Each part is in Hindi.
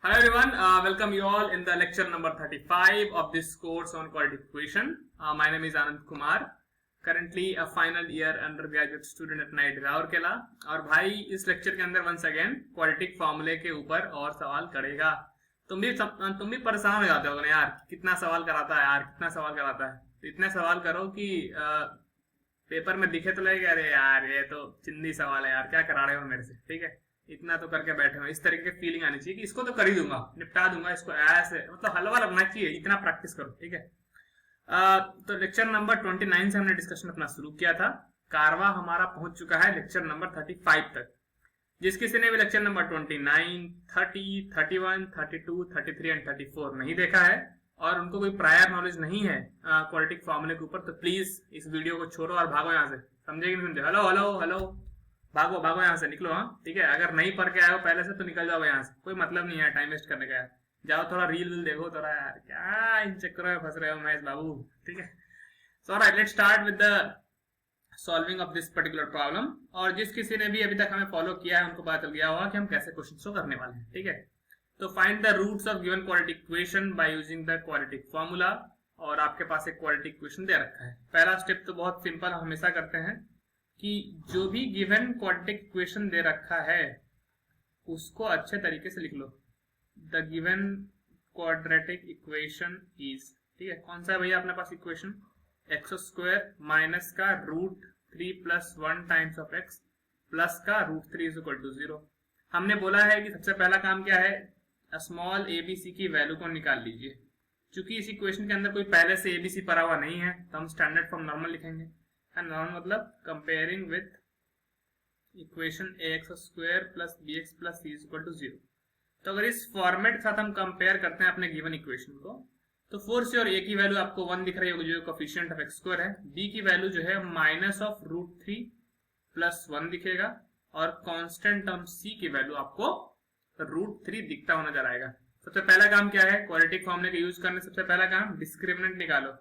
Hello everyone, welcome you all in the lecture number 35 of this course on quadratic equation. My name is Anand Kumar, currently a final year undergraduate student at NIT Rourkela. और भाई इस लेक्चर के अंदर वंस अगेन क्वाड्रेटिक फॉर्मूले के ऊपर और सवाल करेगा। तुम भी परेशान हो जाते हो ना यार, कितना सवाल कराता है यार, कितना सवाल कराता है। तो इतने सवाल करो कि पेपर में दिखे तो लगेगा अरे यार ये तो चिंदी सवाल है यार, क्या करा रहे हो मेरे से। ठीक है, इतना तो करके बैठे हो, इस तरीके की फीलिंग आनी चाहिए कि इसको तो कर ही दूंगा, निपटा दूंगा इसको, ऐसे मतलब हलवा लगना चाहिए, इतना प्रैक्टिस करो। ठीक है, तो लेक्चर नंबर 29 से हमने डिस्कशन अपना शुरू किया था। कारवा हमारा पहुंच चुका है लेक्चर नंबर 35 तक। जिस किसी ने भी लेक्चर नंबर 29, 30, 31, 32, 33 एंड 34 नहीं देखा है और उनको कोई प्रायर नॉलेज नहीं है क्वाड्रेटिक फॉर्मूले के ऊपर, तो प्लीज इस वीडियो को छोड़ो और भागो यहाँ से। समझे कि नहीं समझे? हेलो हेलो हेलो, भागो भागो यहाँ से, निकलो। हाँ ठीक है, अगर नहीं पढ़ के आए हो पहले से तो निकल जाओ यहाँ से, कोई मतलब नहीं है टाइम वेस्ट करने का यार। जाओ थोड़ा रील वील देखो थोड़ा यार, क्या इन चक्करों में फंस रहे हो महेश बाबू। ठीक है, so alright, let's start with the solving of this particular problem. और जिस किसी ने भी अभी तक हमें फॉलो किया है उनको पता चल गया होगा कि हम कैसे क्वेश्चन को करने वाले हैं। ठीक है, तो find the roots of given quadratic equation by using the quadratic formula. और आपके पास एक क्वाड्रेटिक इक्वेशन दे रखा है। पहला स्टेप तो बहुत सिंपल हमेशा करते हैं कि जो भी गिवन क्वाड्रेटिक इक्वेशन दे रखा है उसको अच्छे तरीके से लिख लो। The given quadratic equation is, ठीक है, कौन सा है भैया अपने पास इक्वेशन? एक्स स्क्वायर माइनस का root 3 plus 1 times of x plus का रूट 3 इज इक्वल टू 0। हमने बोला है कि सबसे पहला काम क्या है, स्मॉल एबीसी की वैल्यू को निकाल लीजिए। चूंकि इस इक्वेशन के अंदर कोई पहले से एबीसी पड़ा हुआ नहीं है तो हम स्टैंडर्ड फॉर्म नॉर्मल लिखेंगे। नॉर्मल मतलब comparing with equation ax square plus bx plus c is equal to 0। तो अगर इस फॉर्मेट के साथ हम कंपेयर करते हैं अपने गिवन इक्वेशन को, तो फोर से और a की वैल्यू आपको 1 दिख रही होगी जो कोफिशिएंट ऑफ एक्स स्क्वायर है, b की वैल्यू जो है माइनस ऑफ रूट 3 प्लस 1 दिखेगा और कांस्टेंट टर्म c की वैल्यू आपको रूट 3 दिखता हुआ नजर आएगा। सबसे पहला काम क्या है, क्वाड्रेटिक फॉर्मूले का यूज करने सबसे पहला काम डिस्क्रिमिनेंट निकालो।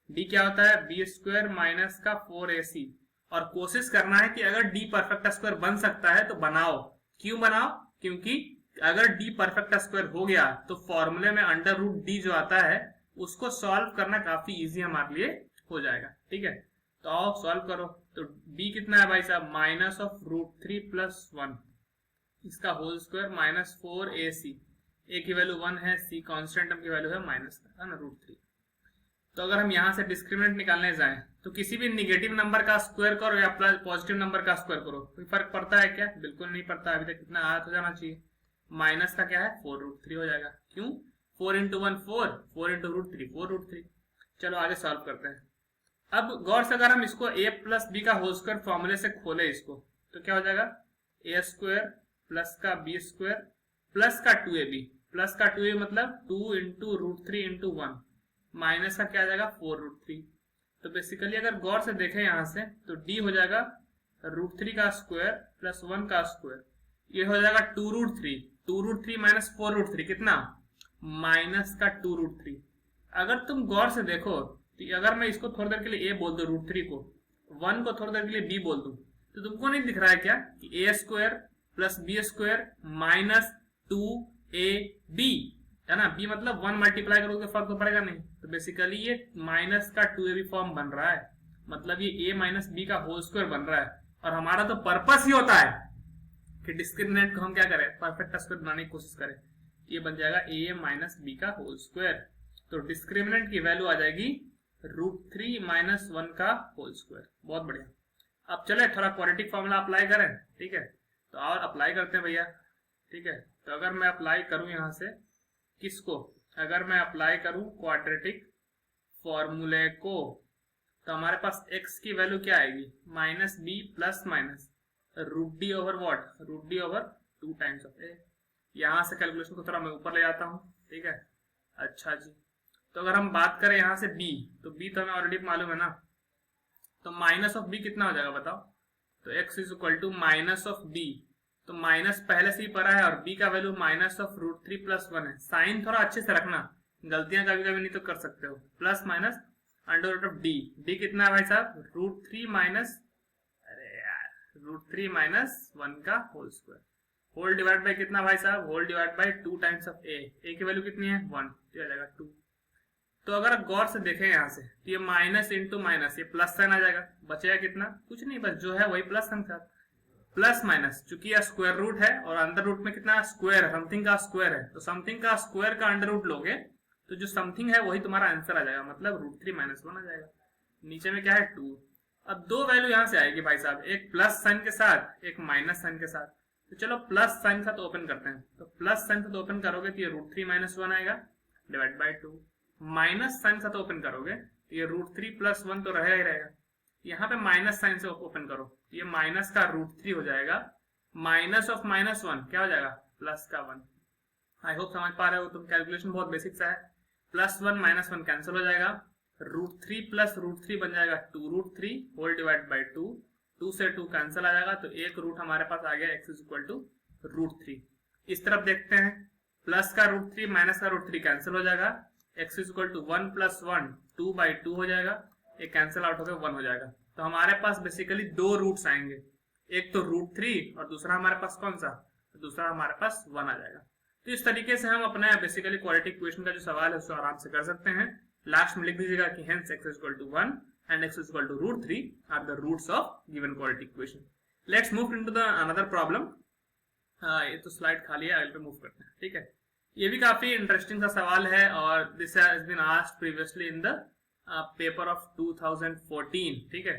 d क्या होता है, बी स्क्वायर माइनस का 4ac। और कोशिश करना है कि अगर d परफेक्ट स्क्वायर बन सकता है तो बनाओ। क्यों बनाओ? क्योंकि अगर d परफेक्ट स्क्वायर हो गया तो फॉर्मूले में अंडर रूट d जो आता है उसको सॉल्व करना काफी इजी हमारे लिए हो जाएगा। ठीक है, तो आओ सॉल्व करो। तो d कितना है भाई साहब, माइनस ऑफ रूट 3 प्लस 1 इसका whole square minus 4ac। a की वैल्यू 1 है, c कांस्टेंट टर्म की वैल्यू है माइनस है ना रूट 3। तो अगर हम यहां से डिस्क्रिमिनेंट निकालने जाएं तो किसी भी निगेटिव नंबर का स्क्वायर करो या प्लस पॉजिटिव नंबर का स्क्वायर करो, कोई फर्क पड़ता है क्या? बिल्कुल नहीं पड़ता। अभी तक कितना आया हो जाना चाहिए, माइनस का क्या है 4 रूट 3 हो जाएगा। क्यों? 4 इंटू 1 4, 4 इंटू रूट 3 4 रूट 3। चलो आगे सॉल्व करते हैं। अब गौर से अगर हम इसको a प्लस बी का होल स्क्वायर फॉर्मूले से खोले इसको, तो क्या हो जाएगा, a स्क्वायर प्लस का बी स्क्वायर प्लस का 2ab। प्लस का 2ab मतलब 2 इंटू रूट 3 इंटू 1 माइनस का क्या आ जाएगा 4 रूट 3। तो बेसिकली अगर गौर से देखें यहां से तो d हो जाएगा रूट 3 का स्क्वायर प्लस 1 का स्क्वायर, ये हो जाएगा 2 रूट 3। 2 रूट 3 माइनस 4 रूट 3 कितना, माइनस का 2 रूट 3। अगर तुम गौर से देखो तो अगर मैं इसको थोड़ी देर के लिए a बोल दूं, रूट 3 को 1 को थोड़ी देर के लिए b बोल दूं, तो तुमको नहीं दिख रहा है क्या कि a square plus b square minus 2ab है ना। b मतलब 1 मल्टीप्लाई करोगे तो फर्क तो पड़ेगा नहीं। तो बेसिकली ये माइनस का 2ab फॉर्म बन रहा है, मतलब ये a माइनस बी का होल स्क्वायर बन रहा है। और हमारा तो पर्पस ही होता है कि डिस्क्रिमिनेंट को हम क्या करें, परफेक्ट स्क्वायर बनाने की कोशिश करें। ये बन जाएगा a माइनस बी का होल स्क्वायर। तो डिस्क्रिमिनेंट की वैल्यू आ जाएगी रूट 3 माइनस 1 का होल स्क्वायर। बहुत बढ़िया। अब चले थोड़ा क्वाड्रेटिक फॉर्मूला अप्लाई करें। ठीक है, तो और अप्लाई करते हैं भैया। ठीक है, तो अगर मैं अप्लाई करूं यहां से किसको, अगर मैं अप्लाई करूं क्वाड्रेटिक फॉर्मूले को, तो हमारे पास x की वैल्यू क्या आएगी, minus b plus minus root d over what, root d over 2 times of a। यहां से कैलकुलेशन को थोड़ा मैं ऊपर ले जाता हूं। ठीक है, अच्छा जी। तो अगर हम बात करें यहां से b, तो b तो हमें ऑलरेडी मालूम है ना, तो माइनस ऑफ b कितना हो जाएगा बताओ। तो x is equal to minus of b, तो माइनस पहले से ही पड़ा है और b का value minus of root 3 plus 1 है। साइन थोड़ा अच्छे से रखना, गलतियां कभी कभी नहीं तो कर सकते हो। Plus minus under root of d कितना है भाई साहब, रूट 3 माइनस, अरे यार रूट 3 माइनस 1 का whole square. Whole divide by कितना भाई साहब, whole divide by 2 times of a की वैल्यू कितनी है 1, तो आ जाएगा 2। तो अगर आप गौर से देखें यहाँ से तो ये माइनस इंटू माइनस, ये प्लस साइन आ जाएगा, बचेगा कितना, कुछ नहीं, बस जो है वही प्लस साइन था, प्लस माइनस, चूंकि यह स्क्वायर रूट है और अंडर रूट में कितना स्क्वायर है, समथिंग का स्क्वायर है, तो समथिंग का स्क्वायर का अंडर रूट लोगे तो जो समथिंग है वही तुम्हारा आंसर आ जाएगा, मतलब √3 - 1 आ जाएगा। नीचे में क्या है 2। अब दो वैल्यू यहाँ से आएगी भाई साहब, एक प्लस साइन के साथ एक माइनस साइन के साथ। तो चलो प्लस साइन के साथ ओपन करते हैं, तो प्लस साइन के साथ ओपन करोगे तो ये √3 - 1 आएगा डिवाइड बाय 2। माइनस साइन के साथ ओपन करोगे तो ये √3 + 1 तो रहेगा ही रहेगा। यहाँ पे माइनस साइन से ओपन करो तो ये माइनस का √3 हो जाएगा, माइनस ऑफ -1 क्या हो जाएगा प्लस का 1। आई होप समझ पा रहे हो तुम, कैलकुलेशन बहुत बेसिक सा है। +1 - 1 कैंसिल हो जाएगा, √3 + √3 बन जाएगा 2√3 होल डिवाइड बाय 2, 2 से 2 कैंसिल आ जाएगा, तो एक रूट हमारे पास आ गया x = √3। इस तरफ देखते हैं, प्लस का √3 माइनस का √3 कैंसिल हो जाएगा, x = 1 + 1 2/2 हो जाएगा, एक कैंसिल आउट होकर 1 हो जाएगा। तो हमारे पास बेसिकली दो रूट्स आएंगे, एक तो √3 और दूसरा हमारे पास कौन सा, दूसरा हमारे पास 1 आ जाएगा। तो इस तरीके से हम अपना बेसिकली क्वाड्रेटिक इक्वेशन का जो सवाल है उसको आराम से कर सकते हैं। लास्ट में लिख दीजिएगा कि hence x = 1 and x = √3 are the roots of given quadratic equation. Let's move into the another problem. ये तो स्लाइड खाली है, आगे पे मूव करते हैं, ठीक है। ये भी काफी इंटरेस्टिंग सा सवाल है और this has been asked previously in the paper of 2014, ठीक है।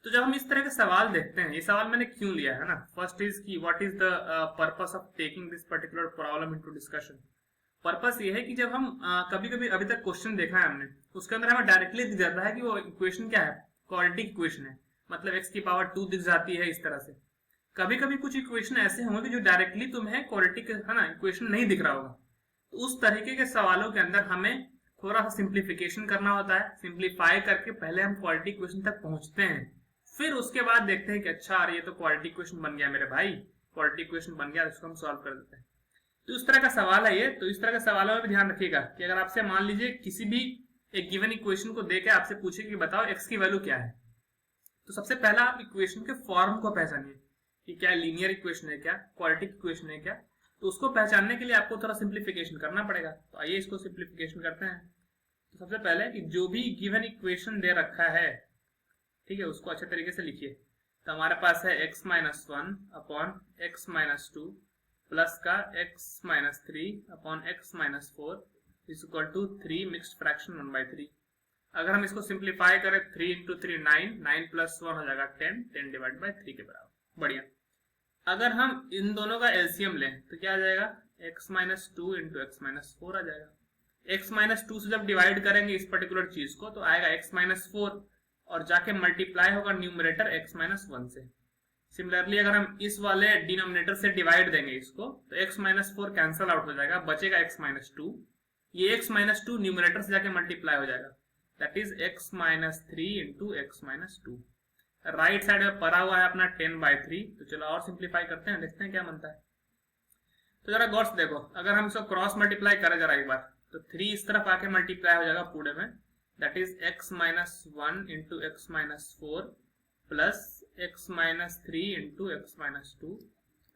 तो जब हम इस तरह के सवाल देखते हैं, ये सवाल मैंने क्यों लिया है ना, फर्स्ट इज की what is the purpose of taking this particular problem into discussion. Purpose ये है कि जब हम कभी कभी अभी तक क्वेश्चन देखा है हमने, उसके अंदर हमें डायरेक्टली दिख जाता है कि वो इक्वेशन क्या है, क्वाड्रेटिक इक्वेशन है, मतलब x⁻2 दिख जाती है इस तरह से। कभी कभी कुछ इक्वेशन ऐसे होंगे जो डायरेक्टली तुम्हें क्वाड्रेटिक है ना इक्वेशन नहीं दिख रहा होगा, तो उस तरीके के सवालों के अंदर हमें थोड़ा सा सिंप्लीफिकेशन करना होता है। सिंप्लीफाई करके पहले हम क्वाड्रेटिक इक्वेशन तक पहुंचते हैं, फिर उसके बाद देखते हैं कि अच्छा ये तो क्वाड्रेटिक इक्वेशन बन गया मेरे भाई, क्वाड्रेटिक इक्वेशन बन गया, इसको हम सॉल्व कर देते हैं। तो इस तरह का सवाल है ये। तो इस तरह के सवालों में भी ध्यान रखिएगा कि अगर आपसे मान लीजिए किसी भी एक गिवन इक्वेशन को देके आपसे पूछे कि बताओ x की वैल्यू क्या है, तो सबसे पहला आप इक्वेशन के फॉर्म को पहचानिए कि क्या लीनियर इक्वेशन है, क्या क्वाड्रेटिक इक्वेशन है क्या। तो उसको पहचानने के लिए आपको थोड़ा सिंप्लीफिकेशन करना पड़ेगा। तो आइए इसको सिंप्लीफिकेशन करते हैं। तो सबसे पहले कि जो भी गिवन इक्वेशन दे रखा है, ठीक है, उसको अच्छे तरीके से लिखिए। तो हमारे पास है x - 1 अपॉन x - 2 प्लस का x - 3 upon x - 4 is equal to 3 mixed fraction 1/3। अगर हम इसको सिंप्लीफाई करें 3 × 3 9, 9 + 1 हो जाएगा 10, 10 डिवाइड बाय 3 के बराबर। बढ़िया। अगर हम इन दोनों का एलसीएम लें तो क्या आ जाएगा, x - 2 × x - 4 आ जाएगा। x - 2 से जब डिवाइड करेंगे इस पर्टिकुलर चीज को तो आएगा x - 4 और जाके मल्टीप्लाई होगा न्यूमरेटर x - 1 से। सिमिलरली अगर हम इस वाले डिनोमिनेटर से डिवाइड देंगे इसको तो x - 4 कैंसल आउट हो जाएगा, बचेगा x - 2। ये x - 2 न्यूमरेटर से जाके मल्टीप्लाई हो जाएगा, that is x - 3 × x - 2। Right side में पड़ा हुआ है अपना 10/3। तो चलो और सिंप्लीफाई करते हैं, देखते हैं क्या बनता है। तो जरा गौर से देखो, अगर हम इसको क्रॉस मल्टीप्लाई करें जरा एक बार, तो 3 इस तरफ आके मल्टीप्लाई हो जाएगा पूरे में, that is x - 1 × x - 4 plus x - 3 × x - 2।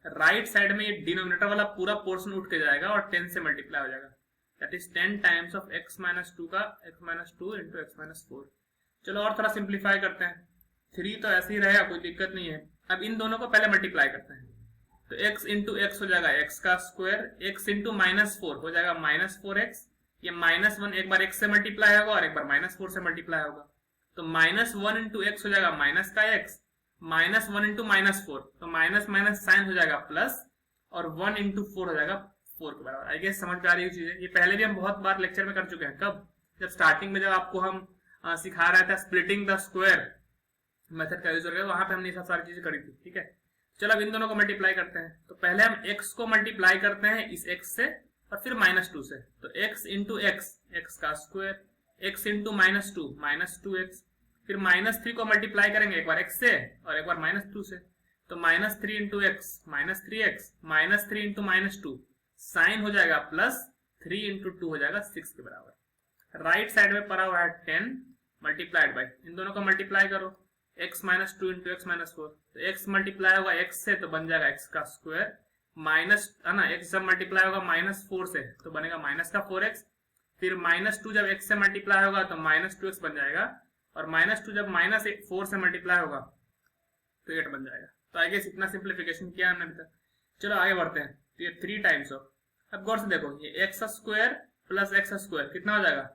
Right side में ये डिनोमिनेटर वाला पूरा पोर्शन उठ के जाएगा और 10 से मल्टीप्लाई हो जाएगा, that is 10 times of x - 2 का x - 2 × x - 4। चलो और थोड़ा सिंप्लीफाई करते हैं, 3 तो ऐसे ही रहेगा, कोई दिक्कत नहीं है। अब इन दोनों को पहले मल्टीप्लाई करते हैं, तो x × x हो जाएगा x का स्क्वायर, x × -4 हो जाएगा -4x। ये -1 एक बार x से मल्टीप्लाई होगा और एक बार -4 से मल्टीप्लाई होगा, तो -1 × x हो जाएगा माइनस का x, -1 × -4 तो माइनस माइनस साइन हो जाएगा प्लस, और 1 × 4 हो जाएगा 4 के बराबर। आई गेस समझ में आ रही है चीजें। ये पहले भी हम बहुत बार लेक्चर में कर चुके हैं। कब, जब स्टार्टिंग में जब आपको हम सिखा रहा था स्प्लिटिंग द स्क्वायर मेथड का यूज करके, वहां पे हमने ये सब सारी चीजें करी थी, ठीक है। चलो अब इन दोनों को मल्टीप्लाई करते हैं, तो पहले हम x को मल्टीप्लाई करते हैं इस x से और फिर -2 से, तो x × x, x का स्क्वायर, x × -2 2x, फिर -3 को मल्टीप्लाई करेंगे एक बार x से और एक बार -2 से, तो -3 × x, -3x, -3 × -2 साइन हो जाएगा प्लस, 3 × 2 हो जाएगा 6 के बराबर। राइट साइड में पड़ा हुआ है 10 मल्टीप्लाइड बाय, इन दोनों को मल्टीप्लाई करो, x - 2 × x - 4, तो x मल्टीप्लाई होगा x से तो बन जाएगा x का स्क्वायर, माइनस है ना, x जब मल्टीप्लाई होगा -4 से तो बनेगा माइनस का 4x, फिर -2 जब x से मल्टीप्लाई होगा तो -2x बन जाएगा, और -2 जब -4 से मल्टीप्लाई होगा तो 8 बन जाएगा। तो आई गेस इतना सिंप्लीफिकेशन किया हमने अभी तक। चलो आगे बढ़ते हैं। तो ये 3 टाइम्स ऑफ, अब गौर से देखो, ये x square plus x square कितना हो जाएगा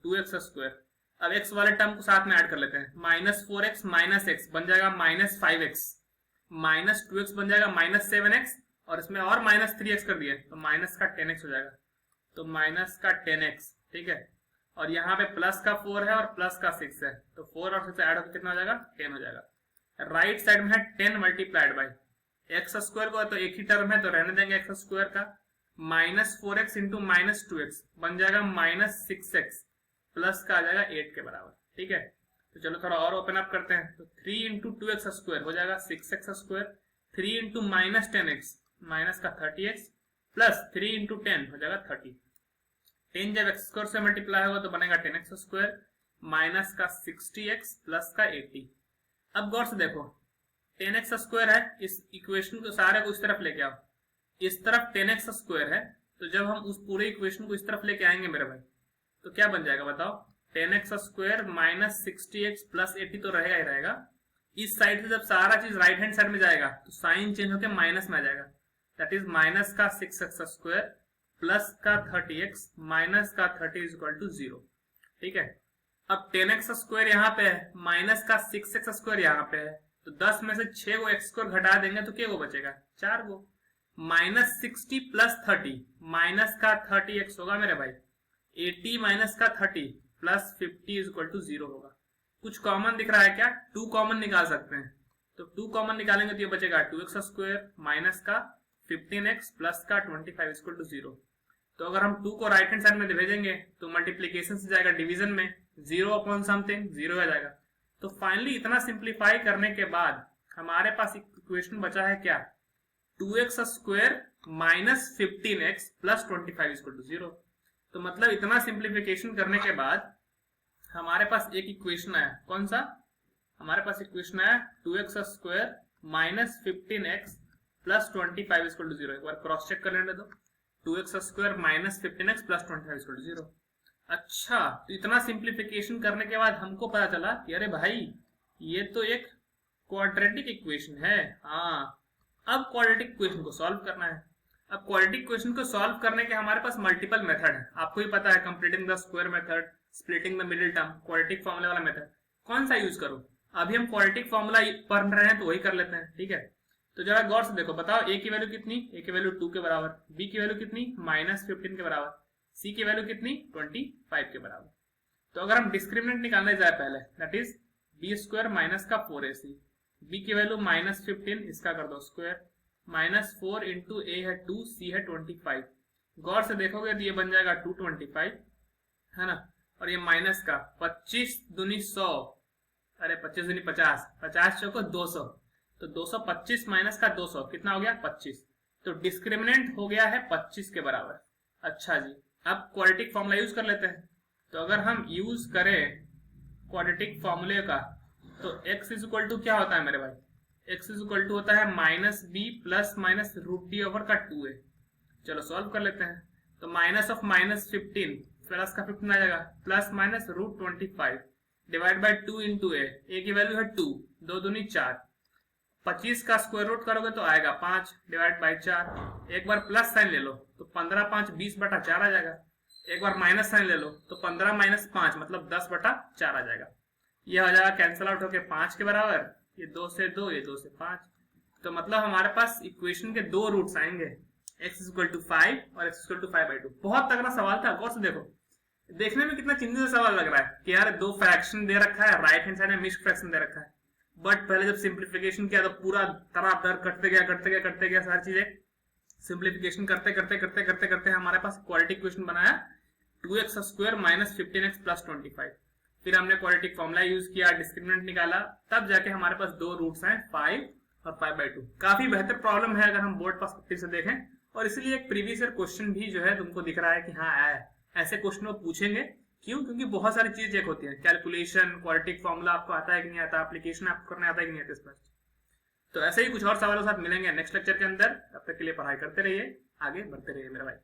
2x स्क्वायर। अब x वाले टर्म को साथ में ऐड कर लेते हैं, -4x माइनस x बन जाएगा -5x, -2x बन जाएगा -7x, और इसमें और -3x कर दिए तो माइनस का 10x हो जाएगा, तो माइनस का 10x, ठीक है। और यहाँ पे प्लस का 4 है और प्लस का 6 है, तो 4 और 6 ऐड होकर कितना हो जाएगा 10 हो जाएगा। राइट साइड में है 10 मल्टीप्लाइड बाई एक्स स्क्वायर को, तो एक ही टर्म है तो रहने देंगे एक्स स्क्वायर का, -4x इंटू -2x बन जाएगा -6x, प्लस का आ जाएगा 8 के बराबर, ठीक है। तो चलो थोड़ा और ओपन अप करते हैं, तो 3 इंटू 2x स्क्वायर हो जाएगा 6x square, 3 into -10x minus का 30x, प्लस 3 इंटू 10 हो जाएगा 30। 10 जब x स्क्वायर से मल्टीप्लाई होगा तो बनेगा 10x स्क्वायर, माइनस का 60x प्लस का 80। अब गौर से देखो 10x स्क्वायर है, इस इक्वेशन को सारे को इस तरफ लेके आओ, इस तरफ 10x स्क्वायर है, तो जब हम उस पूरे इक्वेशन को इस तरफ लेके आएंगे मेरे भाई तो क्या बन जाएगा बताओ, 10x square minus 60x plus 80 तो रहेगा ही रहेगा। इस साइड से जब सारा चीज राइट हैंड साइड में जाएगा तो साइन चेंज होकर माइनस में आ जाएगा, दैट इज माइनस का 6x स्क्वायर प्लस का 30x माइनस का 30 इज इक्वल टू 0, ठीक है। अब 10x स्क्वायर यहाँ पे है, माइनस का 6x स्क्वायर यहाँ पे है, तो 10 में से 6 को x स्क्वायर घटा देंगे तो क्या को बचेगा 4 को, -60 प्लस 30 माइनस का 30x होगा मेरे भाई, 80 माइनस का 30 प्लस 50 इज इक्वल टू 0 होगा। कुछ कॉमन दिख रहा है क्या, 2 कॉमन निकाल सकते हैं, तो 2 कॉमन निकालेंगे तो ये बचेगा 2x स्क्वायर माइनस का 15x प्लस का 25 इज इक्वल टू 0। तो अगर हम 2 को राइट हैंड साइड में भेजेंगे तो मल्टीप्लीकेशन से जाएगा डिवीजन में, 0 अपॉन समथिंग 0 आ जाएगा। तो फाइनली इतना सिंप्लीफाई करने के बाद हमारे पास इक्वेशन बचा है क्या, 2x square minus 15x plus 25 is equal to 0। तो मतलब इतना सिंप्लीफिकेशन करने के बाद हमारे पास एक इक्वेशन आया, कौन सा, हमारे पास इक्वेशन आया 2x square minus 15x plus 25 is equal to 0। एक बार क्रॉस चेक कर लेने दो, 2x square minus 15x plus 25 equal to 0। अच्छा, तो इतना सिंप्लीफिकेशन करने के बाद हमको पता चला कि अरे भाई ये तो एक क्वाड्रेटिक इक्वेशन है। हाँ, अब क्वाड्रेटिक इक्वेशन को सॉल्व करना है। अब क्वाड्रेटिक इक्वेशन को सॉल्व करने के हमारे पास मल्टीपल मेथड है, आपको ही पता है, completing the square method, splitting the middle term, quadratic formula वाला मेथड। कौन सा यूज करूं, अभी हम क्वाड्रेटिक फॉर्मूला पढ़ रहे हैं तो वही कर लेते हैं, ठीक है। तो जरा गौर से देखो, बताओ a की वैल्यू कितनी, a की वैल्यू 2 के बराबर, b की वैल्यू कितनी -15 के बराबर, c की वैल्यू कितनी 25 के बराबर। तो अगर हम डिस्क्रिमिनेंट निकालने जाए पहले, that is b square minus का 4ac, b की वैल्यू -15, इसका कर दो स्क्वायर, -4 इंटू a है 2, c है 25। गौर से देखोगे तो ये बन जाएगा 225, है ना, और ये माइनस का 25 दूनी 100, अरे 25 दूनी 50, 50 चौको 200, तो 225 माइनस का 200 कितना हो गया 25। तो डिस्क्रिमिनेंट हो गया है 25 के बराबर। अच्छा जी, अब क्वाड्रेटिक फॉर्मूला यूज कर लेते हैं। तो अगर हम यूज करें क्वाड्रेटिक फॉर्मूले का तो x इज इक्वल टू क्या होता है मेरे भाई, x इज इक्वल टू होता है -b plus minus √d over का 2a। चलो सॉल्व कर लेते हैं। तो माइनस ऑफ -15 प्लस का 15 आ जाएगा, plus minus √25 divide by 2 into a की वैल्यू है 2, 2 दूनी 4, 25 का स्क्वायर रूट करोगे तो आएगा 5 डिवाइड बाई 4। एक बार प्लस साइन ले लो तो 15 5 20 बटा 4 आ जाएगा। एक बार माइनस साइन ले लो तो 15 माइनस 5 मतलब 10 बटा 4 आ जाएगा। यह हो जाएगा कैंसिल आउट होके 5 के बराबर, ये 2 से 2, ये 2 से 5। तो मतलब हमारे पास इक्वेशन के 2 रूट्स आएंगे, x इज इक्वल टू 5 और x इज इक्वल टू 5/2। बहुत तगड़ा सवाल था, गौर से देखो, देखने में कितना चिंतित सवाल लग रहा है कि यार 2 फ्रैक्शन दे रखा है, राइट हैंड साइड में मिक्स्ड फ्रैक्शन दे रखा है, बट पहले जब सिंप्लीफिकेशन किया तो पूरा तरह करते गया सारी चीजें। सिंप्लीफिकेशन करते करते हमारे पास क्वाड्रेटिक इक्वेशन बनाया 2x square minus 15x plus 25। फिर हमने क्वाड्रेटिक फॉर्मूला यूज किया, डिस्क्रिमिनेंट निकाला, तब जाके हमारे पास 2 रूट्स हैं 5 और 5/2। काफी बेहतर प्रॉब्लम है अगर हम बोर्ड पर्सपेक्टिव से देखें, और इसलिए एक प्रीवियस ईयर क्वेश्चन भी जो है तुमको दिख रहा है कि हाँ आया है। ऐसे क्वेश्चन वो पूछेंगे, क्यों, क्योंकि बहुत सारी चीजें चेक होती है, कैलकुलेशन, क्वाड्रेटिक फॉर्मूला आपको आता है कि नहीं आता, एप्लीकेशन आपको करने आता है कि नहीं आता। तो ऐसे ही कुछ और सवालों के साथ मिलेंगे नेक्स्ट लेक्चर के अंदर। तब तक के लिए पढ़ाई करते रहिए, आगे बढ़ते रहिए मेरे भाई।